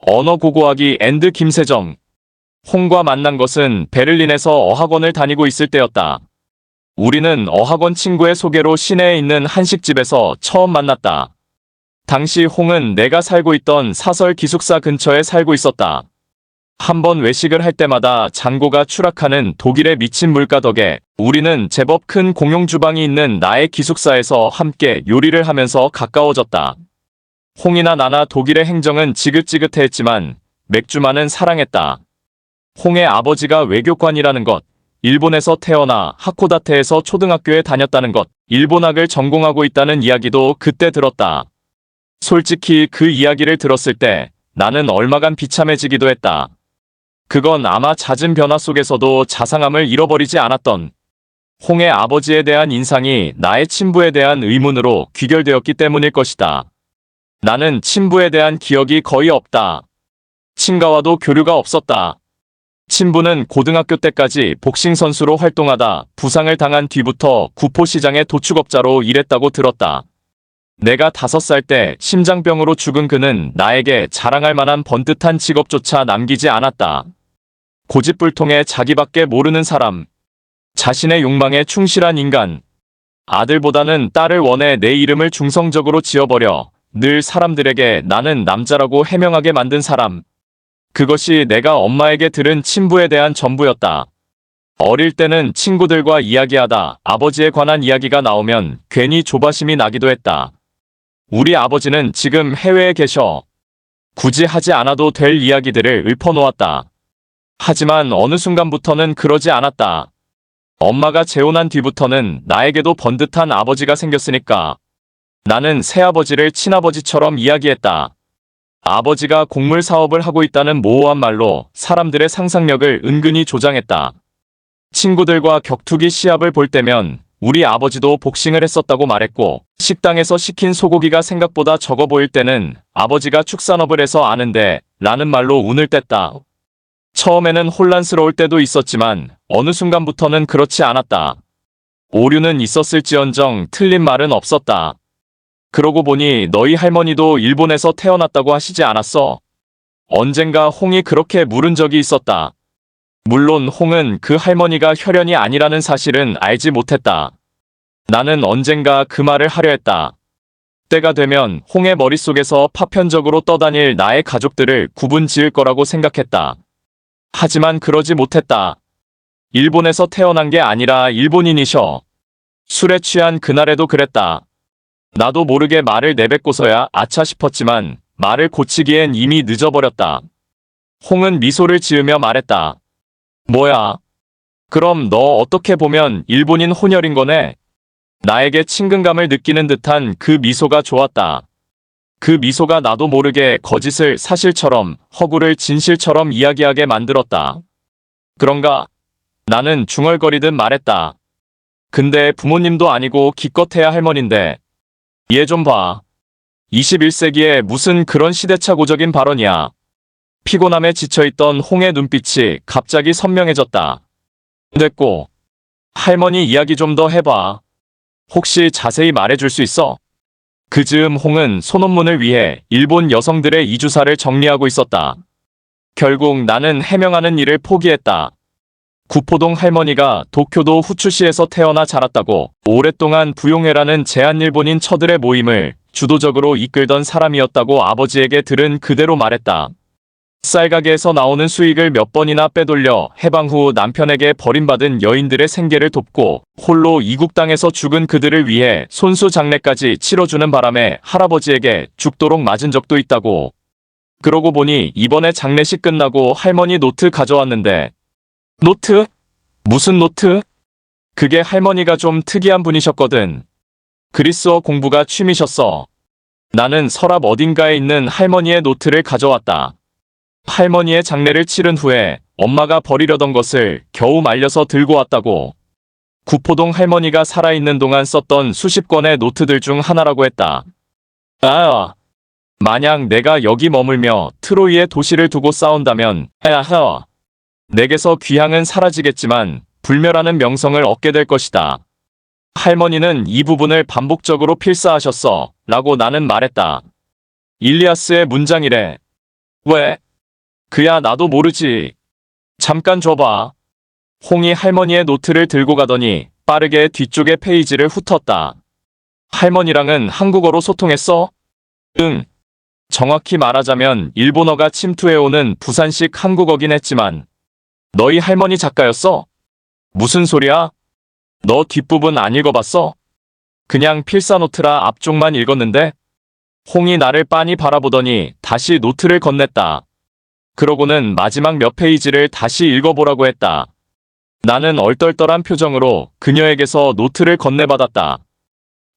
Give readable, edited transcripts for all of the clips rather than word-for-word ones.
언어고고하기 앤드 김세정. 홍과 만난 것은 베를린에서 어학원을 다니고 있을 때였다. 우리는 어학원 친구의 소개로 시내에 있는 한식집에서 처음 만났다. 당시 홍은 내가 살고 있던 사설 기숙사 근처에 살고 있었다. 한번 외식을 할 때마다 잔고가 추락하는 독일의 미친 물가 덕에 우리는 제법 큰 공용 주방이 있는 나의 기숙사에서 함께 요리를 하면서 가까워졌다. 홍이나 나나 독일의 행정은 지긋지긋했지만 맥주만은 사랑했다. 홍의 아버지가 외교관이라는 것, 일본에서 태어나 하코다테에서 초등학교에 다녔다는 것, 일본학을 전공하고 있다는 이야기도 그때 들었다. 솔직히 그 이야기를 들었을 때 나는 얼마간 비참해지기도 했다. 그건 아마 잦은 변화 속에서도 자상함을 잃어버리지 않았던 홍의 아버지에 대한 인상이 나의 친부에 대한 의문으로 귀결되었기 때문일 것이다. 나는 친부에 대한 기억이 거의 없다. 친가와도 교류가 없었다. 친부는 고등학교 때까지 복싱 선수로 활동하다 부상을 당한 뒤부터 구포시장의 도축업자로 일했다고 들었다. 내가 5살 때 심장병으로 죽은 그는 나에게 자랑할 만한 번듯한 직업조차 남기지 않았다. 고집불통에 자기밖에 모르는 사람, 자신의 욕망에 충실한 인간, 아들보다는 딸을 원해 내 이름을 중성적으로 지어버려 늘 사람들에게 나는 남자라고 해명하게 만든 사람. 그것이 내가 엄마에게 들은 친부에 대한 전부였다. 어릴 때는 친구들과 이야기하다 아버지에 관한 이야기가 나오면 괜히 조바심이 나기도 했다. 우리 아버지는 지금 해외에 계셔. 굳이 하지 않아도 될 이야기들을 읊어놓았다. 하지만 어느 순간부터는 그러지 않았다. 엄마가 재혼한 뒤부터는 나에게도 번듯한 아버지가 생겼으니까. 나는 새아버지를 친아버지처럼 이야기했다. 아버지가 곡물 사업을 하고 있다는 모호한 말로 사람들의 상상력을 은근히 조장했다. 친구들과 격투기 시합을 볼 때면 우리 아버지도 복싱을 했었다고 말했고, 식당에서 시킨 소고기가 생각보다 적어 보일 때는 아버지가 축산업을 해서 아는데 라는 말로 운을 뗐다. 처음에는 혼란스러울 때도 있었지만 어느 순간부터는 그렇지 않았다. 오류는 있었을지언정 틀린 말은 없었다. 그러고 보니 너희 할머니도 일본에서 태어났다고 하시지 않았어? 언젠가 홍이 그렇게 물은 적이 있었다. 물론 홍은 그 할머니가 혈연이 아니라는 사실은 알지 못했다. 나는 언젠가 그 말을 하려 했다. 때가 되면 홍의 머릿속에서 파편적으로 떠다닐 나의 가족들을 구분 지을 거라고 생각했다. 하지만 그러지 못했다. 일본에서 태어난 게 아니라 일본인이셔. 술에 취한 그날에도 그랬다. 나도 모르게 말을 내뱉고서야 아차 싶었지만 말을 고치기엔 이미 늦어버렸다. 홍은 미소를 지으며 말했다. 뭐야? 그럼 너 어떻게 보면 일본인 혼혈인 거네? 나에게 친근감을 느끼는 듯한 그 미소가 좋았다. 그 미소가 나도 모르게 거짓을 사실처럼, 허구를 진실처럼 이야기하게 만들었다. 그런가? 나는 중얼거리듯 말했다. 근데 부모님도 아니고 기껏해야 할머니인데. 얘 좀 봐. 21세기에 무슨 그런 시대착오적인 발언이야. 피곤함에 지쳐있던 홍의 눈빛이 갑자기 선명해졌다. 됐고. 할머니 이야기 좀 더 해봐. 혹시 자세히 말해줄 수 있어? 그 즈음 홍은 소논문을 위해 일본 여성들의 이주사를 정리하고 있었다. 결국 나는 해명하는 일을 포기했다. 구포동 할머니가 도쿄도 후추시에서 태어나 자랐다고 오랫동안 부용회라는 제한일본인 처들의 모임을 주도적으로 이끌던 사람이었다고 아버지에게 들은 그대로 말했다. 쌀가게에서 나오는 수익을 몇 번이나 빼돌려 해방 후 남편에게 버림받은 여인들의 생계를 돕고 홀로 이국 땅에서 죽은 그들을 위해 손수 장례까지 치러주는 바람에 할아버지에게 죽도록 맞은 적도 있다고. 그러고 보니 이번에 장례식 끝나고 할머니 노트 가져왔는데. 노트? 무슨 노트? 그게 할머니가 좀 특이한 분이셨거든. 그리스어 공부가 취미셨어. 나는 서랍 어딘가에 있는 할머니의 노트를 가져왔다. 할머니의 장례를 치른 후에 엄마가 버리려던 것을 겨우 말려서 들고 왔다고. 구포동 할머니가 살아있는 동안 썼던 수십 권의 노트들 중 하나라고 했다. 아, 만약 내가 여기 머물며 트로이의 도시를 두고 싸운다면, 아하, 내게서 귀향은 사라지겠지만 불멸하는 명성을 얻게 될 것이다. 할머니는 이 부분을 반복적으로 필사하셨어 라고 나는 말했다. 일리아스의 문장이래. 왜? 그야 나도 모르지. 잠깐 줘봐. 홍이 할머니의 노트를 들고 가더니 빠르게 뒤쪽의 페이지를 훑었다. 할머니랑은 한국어로 소통했어? 응. 정확히 말하자면 일본어가 침투해오는 부산식 한국어긴 했지만 너희 할머니 작가였어? 무슨 소리야? 너 뒷부분 안 읽어봤어? 그냥 필사노트라 앞쪽만 읽었는데? 홍이 나를 빤히 바라보더니 다시 노트를 건넸다. 그러고는 마지막 몇 페이지를 다시 읽어보라고 했다. 나는 얼떨떨한 표정으로 그녀에게서 노트를 건네받았다.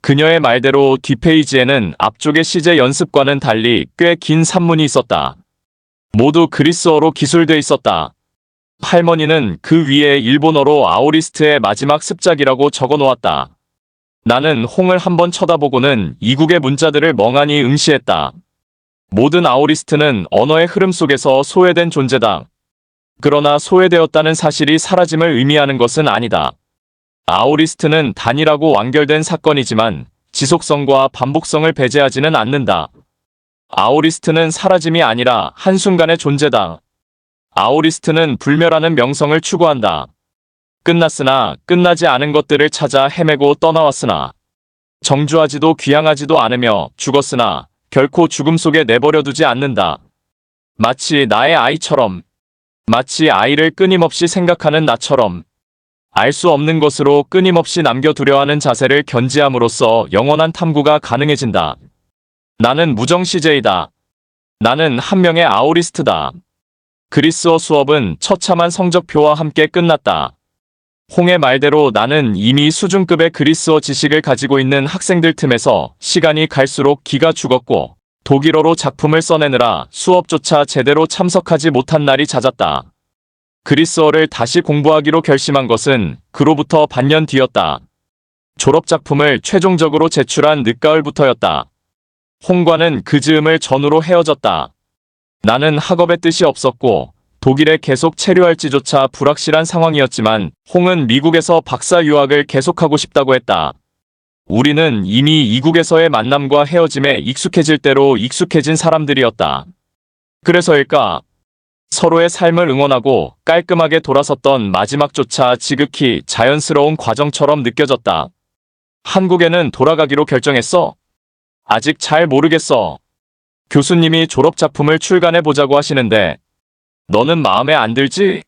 그녀의 말대로 뒷페이지에는 앞쪽의 시제 연습과는 달리 꽤 긴 산문이 있었다. 모두 그리스어로 기술돼 있었다. 할머니는 그 위에 일본어로 아오리스트의 마지막 습작이라고 적어놓았다. 나는 홍을 한번 쳐다보고는 이국의 문자들을 멍하니 응시했다. 모든 아오리스트는 언어의 흐름 속에서 소외된 존재다. 그러나 소외되었다는 사실이 사라짐을 의미하는 것은 아니다. 아오리스트는 단일하고 완결된 사건이지만 지속성과 반복성을 배제하지는 않는다. 아오리스트는 사라짐이 아니라 한순간의 존재다. 아오리스트는 불멸하는 명성을 추구한다. 끝났으나 끝나지 않은 것들을 찾아 헤매고 떠나왔으나 정주하지도 귀향하지도 않으며 죽었으나 결코 죽음 속에 내버려두지 않는다. 마치 나의 아이처럼, 마치 아이를 끊임없이 생각하는 나처럼 알 수 없는 것으로 끊임없이 남겨두려 하는 자세를 견지함으로써 영원한 탐구가 가능해진다. 나는 무정 CJ다. 나는 한 명의 아오리스트다. 그리스어 수업은 처참한 성적표와 함께 끝났다. 홍의 말대로 나는 이미 수준급의 그리스어 지식을 가지고 있는 학생들 틈에서 시간이 갈수록 기가 죽었고 독일어로 작품을 써내느라 수업조차 제대로 참석하지 못한 날이 잦았다. 그리스어를 다시 공부하기로 결심한 것은 그로부터 반년 뒤였다. 졸업작품을 최종적으로 제출한 늦가을부터였다. 홍과는 그 즈음을 전후로 헤어졌다. 나는 학업에 뜻이 없었고 독일에 계속 체류할지조차 불확실한 상황이었지만 홍은 미국에서 박사 유학을 계속하고 싶다고 했다. 우리는 이미 이국에서의 만남과 헤어짐에 익숙해질 대로 익숙해진 사람들이었다. 그래서일까? 서로의 삶을 응원하고 깔끔하게 돌아섰던 마지막조차 지극히 자연스러운 과정처럼 느껴졌다. 한국에는 돌아가기로 결정했어? 아직 잘 모르겠어. 교수님이 졸업작품을 출간해보자고 하시는데 너는 마음에 안 들지?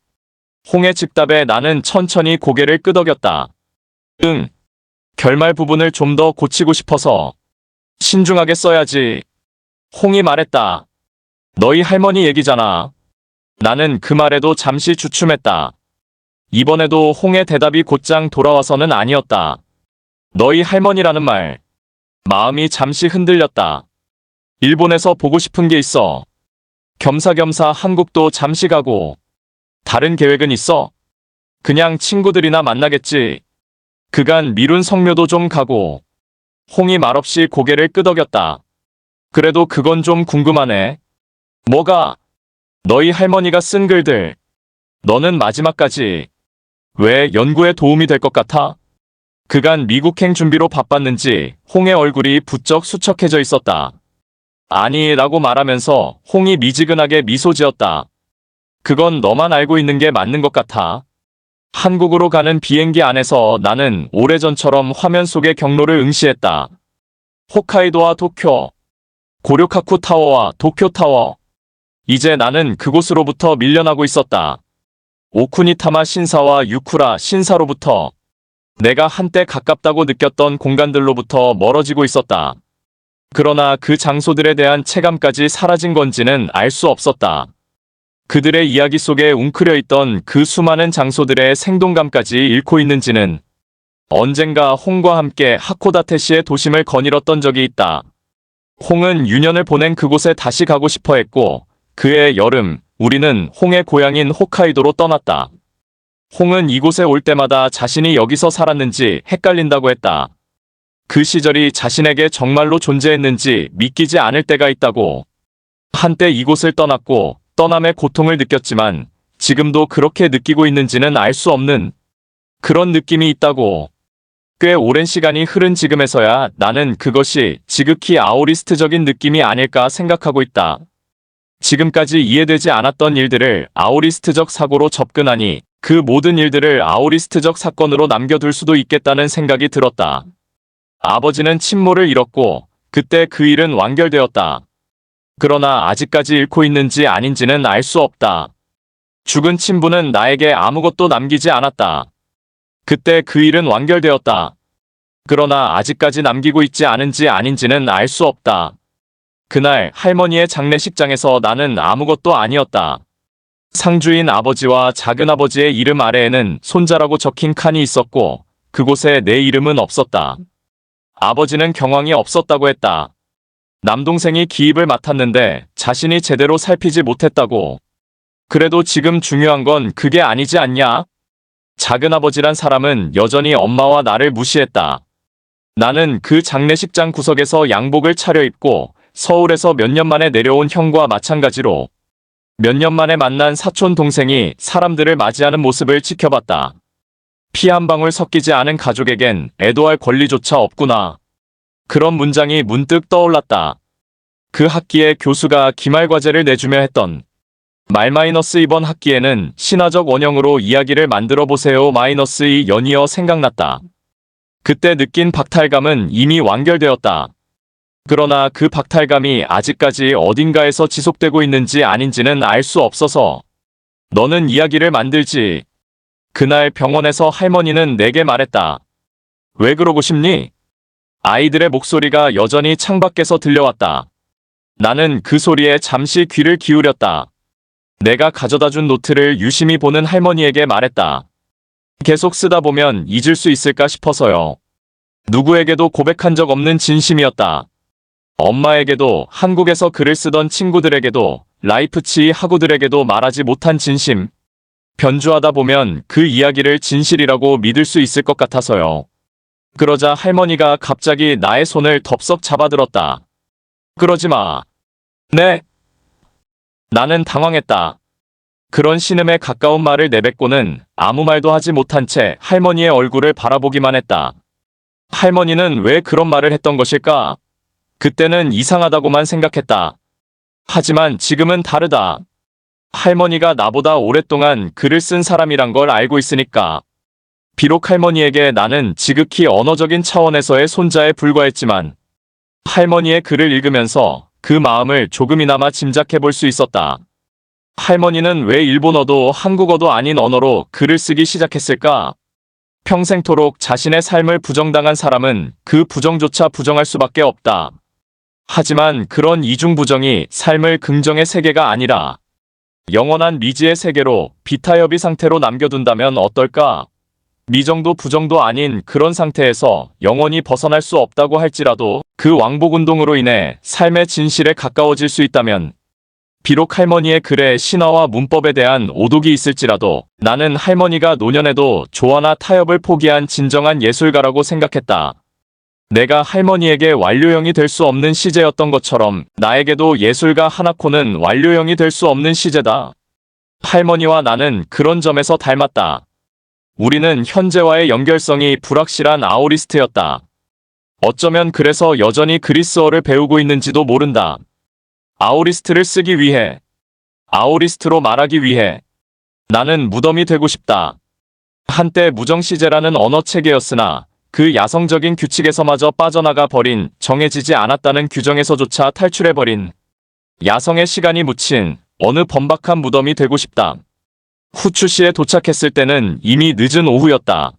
홍의 즉답에 나는 천천히 고개를 끄덕였다. 응. 결말 부분을 좀 더 고치고 싶어서. 신중하게 써야지. 홍이 말했다. 너희 할머니 얘기잖아. 나는 그 말에도 잠시 주춤했다. 이번에도 홍의 대답이 곧장 돌아와서는 아니었다. 너희 할머니라는 말. 마음이 잠시 흔들렸다. 일본에서 보고 싶은 게 있어. 겸사겸사 한국도 잠시 가고. 다른 계획은 있어? 그냥 친구들이나 만나겠지. 그간 미룬 성묘도 좀 가고. 홍이 말없이 고개를 끄덕였다. 그래도 그건 좀 궁금하네. 뭐가? 너희 할머니가 쓴 글들. 너는 마지막까지 왜 연구에 도움이 될 것 같아? 그간 미국행 준비로 바빴는지 홍의 얼굴이 부쩍 수척해져 있었다. 아니 라고 말하면서 홍이 미지근하게 미소 지었다. 그건 너만 알고 있는 게 맞는 것 같아. 한국으로 가는 비행기 안에서 나는 오래전처럼 화면 속의 경로를 응시했다. 홋카이도와 도쿄, 고료카쿠 타워와 도쿄 타워. 이제 나는 그곳으로부터 밀려나고 있었다. 오쿠니타마 신사와 유쿠라 신사로부터 내가 한때 가깝다고 느꼈던 공간들로부터 멀어지고 있었다. 그러나 그 장소들에 대한 체감까지 사라진 건지는 알 수 없었다. 그들의 이야기 속에 웅크려 있던 그 수많은 장소들의 생동감까지 잃고 있는지는 언젠가 홍과 함께 하코다테시의 도심을 거닐었던 적이 있다. 홍은 유년을 보낸 그곳에 다시 가고 싶어 했고 그해 여름 우리는 홍의 고향인 홋카이도로 떠났다. 홍은 이곳에 올 때마다 자신이 여기서 살았는지 헷갈린다고 했다. 그 시절이 자신에게 정말로 존재했는지 믿기지 않을 때가 있다고. 한때 이곳을 떠났고 떠남의 고통을 느꼈지만 지금도 그렇게 느끼고 있는지는 알 수 없는 그런 느낌이 있다고. 꽤 오랜 시간이 흐른 지금에서야 나는 그것이 지극히 아오리스트적인 느낌이 아닐까 생각하고 있다. 지금까지 이해되지 않았던 일들을 아오리스트적 사고로 접근하니 그 모든 일들을 아오리스트적 사건으로 남겨둘 수도 있겠다는 생각이 들었다. 아버지는 친모를 잃었고 그때 그 일은 완결되었다. 그러나 아직까지 잃고 있는지 아닌지는 알 수 없다. 죽은 친부는 나에게 아무것도 남기지 않았다. 그때 그 일은 완결되었다. 그러나 아직까지 남기고 있지 않은지 아닌지는 알 수 없다. 그날 할머니의 장례식장에서 나는 아무것도 아니었다. 상주인 아버지와 작은아버지의 이름 아래에는 손자라고 적힌 칸이 있었고 그곳에 내 이름은 없었다. 아버지는 경황이 없었다고 했다. 남동생이 기입을 맡았는데 자신이 제대로 살피지 못했다고. 그래도 지금 중요한 건 그게 아니지 않냐? 작은아버지란 사람은 여전히 엄마와 나를 무시했다. 나는 그 장례식장 구석에서 양복을 차려입고 서울에서 몇 년 만에 내려온 형과 마찬가지로 몇 년 만에 만난 사촌 동생이 사람들을 맞이하는 모습을 지켜봤다. 피 한 방울 섞이지 않은 가족에겐 애도할 권리조차 없구나. 그런 문장이 문득 떠올랐다. 그 학기에 교수가 기말 과제를 내주며 했던 말 이번 학기에는 신화적 원형으로 이야기를 만들어 보세요 -이 연이어 생각났다. 그때 느낀 박탈감은 이미 완결되었다. 그러나 그 박탈감이 아직까지 어딘가에서 지속되고 있는지 아닌지는 알 수 없어서 너는 이야기를 만들지. 그날 병원에서 할머니는 내게 말했다. 왜 그러고 싶니? 아이들의 목소리가 여전히 창밖에서 들려왔다. 나는 그 소리에 잠시 귀를 기울였다. 내가 가져다준 노트를 유심히 보는 할머니에게 말했다. 계속 쓰다 보면 잊을 수 있을까 싶어서요. 누구에게도 고백한 적 없는 진심이었다. 엄마에게도, 한국에서 글을 쓰던 친구들에게도, 라이프치 학우들에게도 말하지 못한 진심. 변주하다 보면 그 이야기를 진실이라고 믿을 수 있을 것 같아서요. 그러자 할머니가 갑자기 나의 손을 덥석 잡아들었다. 그러지 마. 네. 나는 당황했다. 그런 신음에 가까운 말을 내뱉고는 아무 말도 하지 못한 채 할머니의 얼굴을 바라보기만 했다. 할머니는 왜 그런 말을 했던 것일까? 그때는 이상하다고만 생각했다. 하지만 지금은 다르다. 할머니가 나보다 오랫동안 글을 쓴 사람이란 걸 알고 있으니까. 비록 할머니에게 나는 지극히 언어적인 차원에서의 손자에 불과했지만 할머니의 글을 읽으면서 그 마음을 조금이나마 짐작해 볼 수 있었다. 할머니는 왜 일본어도 한국어도 아닌 언어로 글을 쓰기 시작했을까? 평생토록 자신의 삶을 부정당한 사람은 그 부정조차 부정할 수밖에 없다. 하지만 그런 이중부정이 삶을 긍정의 세계가 아니라 영원한 미지의 세계로 비타협의 상태로 남겨둔다면 어떨까? 미정도 부정도 아닌 그런 상태에서 영원히 벗어날 수 없다고 할지라도 그 왕복운동으로 인해 삶의 진실에 가까워질 수 있다면 비록 할머니의 글에 신화와 문법에 대한 오독이 있을지라도 나는 할머니가 노년에도 조화나 타협을 포기한 진정한 예술가라고 생각했다. 내가 할머니에게 완료형이 될 수 없는 시제였던 것처럼 나에게도 예술가 하나코는 완료형이 될 수 없는 시제다. 할머니와 나는 그런 점에서 닮았다. 우리는 현재와의 연결성이 불확실한 아오리스트였다. 어쩌면 그래서 여전히 그리스어를 배우고 있는지도 모른다. 아오리스트를 쓰기 위해, 아오리스트로 말하기 위해 나는 무덤이 되고 싶다. 한때 무정시제라는 언어체계였으나 그 야성적인 규칙에서마저 빠져나가 버린, 정해지지 않았다는 규정에서조차 탈출해버린 야성의 시간이 묻힌 어느 번박한 무덤이 되고 싶다. 후추시에 도착했을 때는 이미 늦은 오후였다.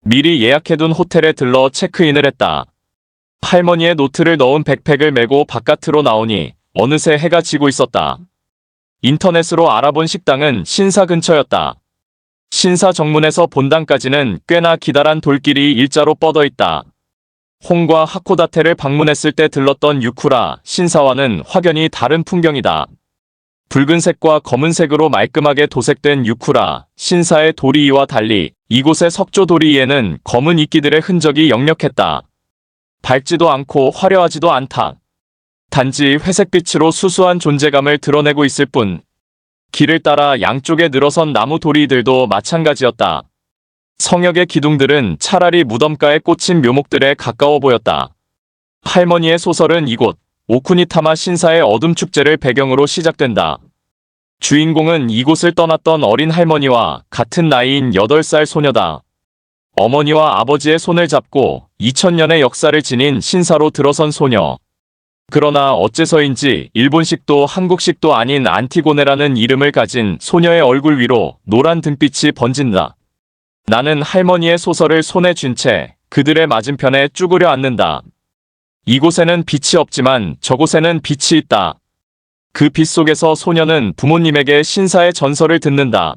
미리 예약해둔 호텔에 들러 체크인을 했다. 할머니의 노트를 넣은 백팩을 메고 바깥으로 나오니 어느새 해가 지고 있었다. 인터넷으로 알아본 식당은 신사 근처였다. 신사 정문에서 본당까지는 꽤나 기다란 돌길이 일자로 뻗어있다. 홍과 하코다테를 방문했을 때 들렀던 유쿠라 신사와는 확연히 다른 풍경이다. 붉은색과 검은색으로 말끔하게 도색된 유쿠라 신사의 도리이와 달리 이곳의 석조 도리이에는 검은 이끼들의 흔적이 역력했다. 밝지도 않고 화려하지도 않다. 단지 회색빛으로 수수한 존재감을 드러내고 있을 뿐. 길을 따라 양쪽에 늘어선 나무 도리이들도 마찬가지였다. 성역의 기둥들은 차라리 무덤가에 꽂힌 묘목들에 가까워 보였다. 할머니의 소설은 이곳 오쿠니타마 신사의 어둠 축제를 배경으로 시작된다. 주인공은 이곳을 떠났던 어린 할머니와 같은 나이인 8살 소녀다. 어머니와 아버지의 손을 잡고 2000년의 역사를 지닌 신사로 들어선 소녀. 그러나 어째서인지 일본식도 한국식도 아닌 안티고네라는 이름을 가진 소녀의 얼굴 위로 노란 등빛이 번진다. 나는 할머니의 소설을 손에 쥔 채 그들의 맞은편에 쭈그려 앉는다. 이곳에는 빛이 없지만 저곳에는 빛이 있다. 그 빛 속에서 소녀는 부모님에게 신사의 전설을 듣는다.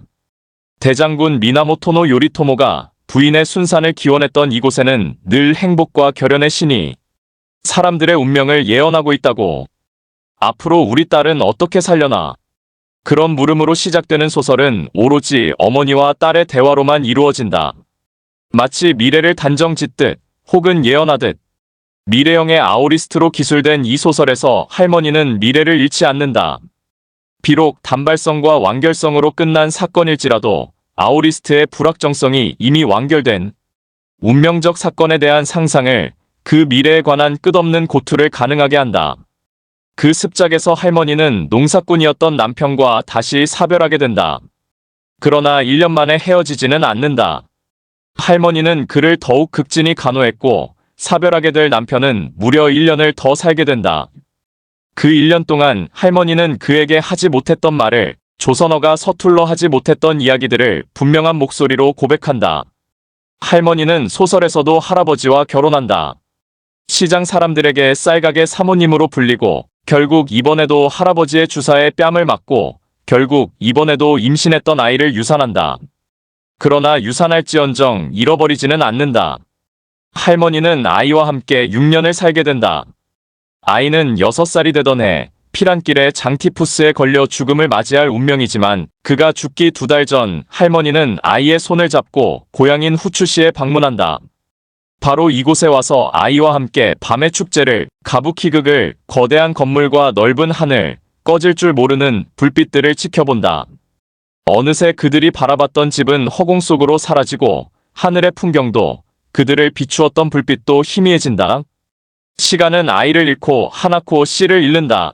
대장군 미나모토노 요리토모가 부인의 순산을 기원했던 이곳에는 늘 행복과 결연의 신이 사람들의 운명을 예언하고 있다고. 앞으로 우리 딸은 어떻게 살려나? 그런 물음으로 시작되는 소설은 오로지 어머니와 딸의 대화로만 이루어진다. 마치 미래를 단정 짓듯 혹은 예언하듯. 미래형의 아오리스트로 기술된 이 소설에서 할머니는 미래를 잃지 않는다. 비록 단발성과 완결성으로 끝난 사건일지라도 아오리스트의 불확정성이 이미 완결된 운명적 사건에 대한 상상을, 그 미래에 관한 끝없는 고투를 가능하게 한다. 그 습작에서 할머니는 농사꾼이었던 남편과 다시 사별하게 된다. 그러나 1년 만에 헤어지지는 않는다. 할머니는 그를 더욱 극진히 간호했고 사별하게 될 남편은 무려 1년을 더 살게 된다. 그 1년 동안 할머니는 그에게 하지 못했던 말을, 조선어가 서툴러 하지 못했던 이야기들을 분명한 목소리로 고백한다. 할머니는 소설에서도 할아버지와 결혼한다. 시장 사람들에게 쌀가게 사모님으로 불리고 결국 이번에도 할아버지의 주사에 뺨을 맞고 결국 이번에도 임신했던 아이를 유산한다. 그러나 유산할지언정 잃어버리지는 않는다. 할머니는 아이와 함께 6년을 살게 된다. 아이는 6살이 되던 해 피란길에 장티푸스에 걸려 죽음을 맞이할 운명이지만 그가 죽기 2달 전 할머니는 아이의 손을 잡고 고향인 후추시에 방문한다. 바로 이곳에 와서 아이와 함께 밤의 축제를, 가부키극을, 거대한 건물과 넓은 하늘, 꺼질 줄 모르는 불빛들을 지켜본다. 어느새 그들이 바라봤던 집은 허공 속으로 사라지고 하늘의 풍경도, 그들을 비추었던 불빛도 희미해진다. 시간은 아이를 잃고 하나코 씨를 잃는다.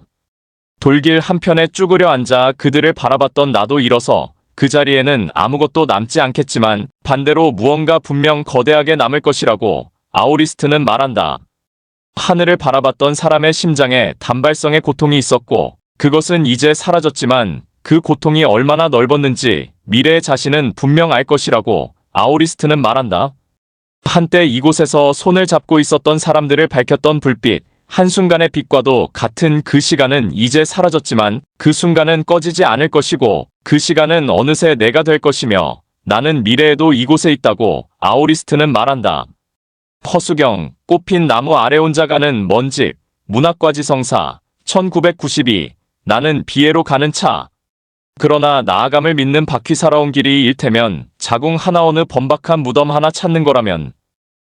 돌길 한편에 쭈그려 앉아 그들을 바라봤던 나도 일어서 그 자리에는 아무것도 남지 않겠지만 반대로 무언가 분명 거대하게 남을 것이라고 아오리스트는 말한다. 하늘을 바라봤던 사람의 심장에 단발성의 고통이 있었고 그것은 이제 사라졌지만 그 고통이 얼마나 넓었는지 미래의 자신은 분명 알 것이라고 아오리스트는 말한다. 한때 이곳에서 손을 잡고 있었던 사람들을 밝혔던 불빛, 한순간의 빛과도 같은 그 시간은 이제 사라졌지만 그 순간은 꺼지지 않을 것이고 그 시간은 어느새 내가 될 것이며 나는 미래에도 이곳에 있다고 아오리스트는 말한다. 허수경, 꽃핀 나무 아래 혼자 가는 먼 집, 문학과지성사, 1992, 나는 비애로 가는 차. 그러나 나아감을 믿는 바퀴 살아온 길이 일테면 자궁 하나 어느 번박한 무덤 하나 찾는 거라면